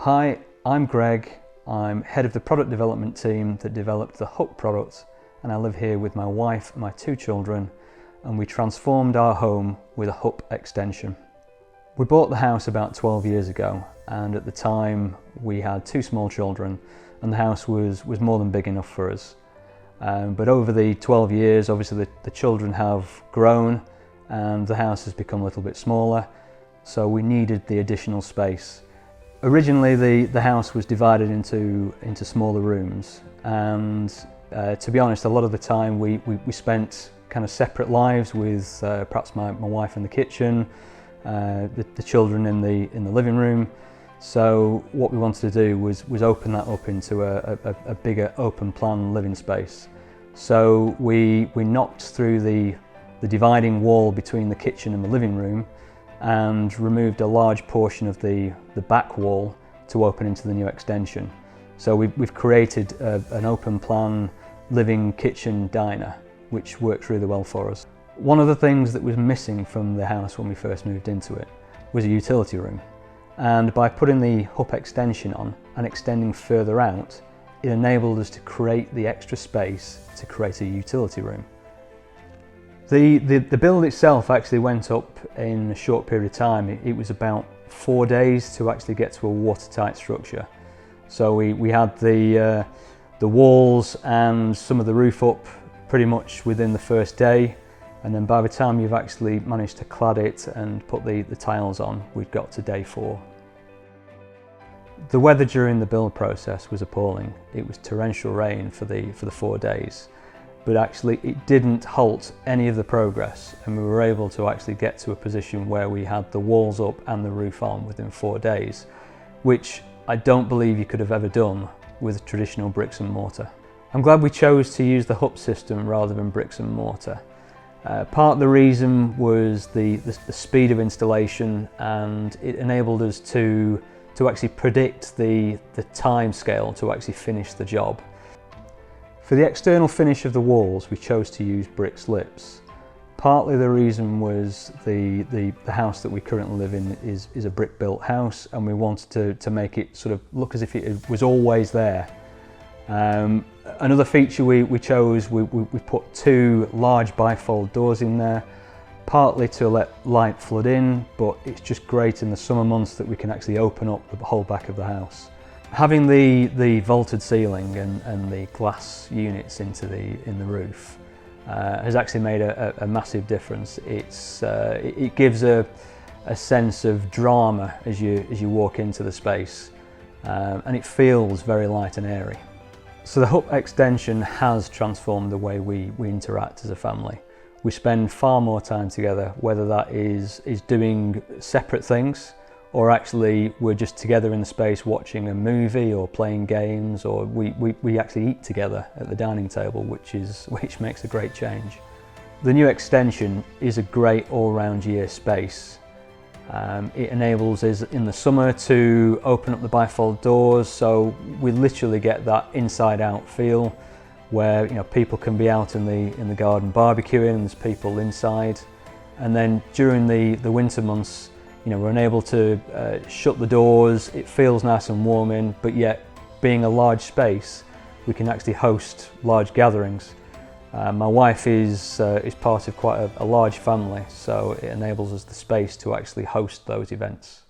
Hi, I'm Greg. I'm head of the product development team that developed the Hook product, and I live here with my wife and my 2 children, and we transformed our home with a Hook extension. We bought the house about 12 years ago, and at the time we had 2 small children and the house was more than big enough for us. But over the 12 years, obviously the children have grown and the house has become a little bit smaller, so we needed the additional space. Originally the house was divided into smaller rooms, and to be honest, a lot of the time we spent kind of separate lives with perhaps my wife in the kitchen, the children in the living room. So what we wanted to do was open that up into a bigger open plan living space. So we knocked through the dividing wall between the kitchen and the living room and removed a large portion of the back wall to open into the new extension. So we've created an open plan living kitchen diner, which works really well for us. One of the things that was missing from the house when we first moved into it was a utility room. And by putting the Hook extension on and extending further out, it enabled us to create the extra space to create a utility room. The build itself actually went up in a short period of time. It was about 4 days to actually get to a watertight structure. So we had the walls and some of the roof up pretty much within the first day, and then by the time you've actually managed to clad it and put the tiles on, we'd got to day 4. The weather during the build process was appalling. It was torrential rain for the 4 days, but actually it didn't halt any of the progress, and we were able to actually get to a position where we had the walls up and the roof on within 4 days, which I don't believe you could have ever done with traditional bricks and mortar. I'm glad we chose to use the Hook system rather than bricks and mortar. Part of the reason was the speed of installation, and it enabled us to actually predict the time scale to actually finish the job. For the external finish of the walls, we chose to use brick slips. Partly the reason was the house that we currently live in is a brick built house, and we wanted to make it sort of look as if it was always there. Another feature we chose, we put 2 large bifold doors in there, partly to let light flood in, but it's just great in the summer months that we can actually open up the whole back of the house. Having the vaulted ceiling and the glass units in the roof has actually made a massive difference. It gives a sense of drama as you walk into the space, and it feels very light and airy. So the Hook extension has transformed the way we interact as a family. We spend far more time together, whether that is doing separate things, or actually we're just together in the space watching a movie or playing games, or we actually eat together at the dining table, which makes a great change. The new extension is a great all-round year space. It enables us in the summer to open up the bifold doors, so we literally get that inside-out feel, where people can be out in the garden barbecuing, and there's people inside. And then during the winter months, we're unable to shut the doors. It feels nice and warm in, but yet being a large space, we can actually host large gatherings. My wife is part of quite a large family, so it enables us the space to actually host those events.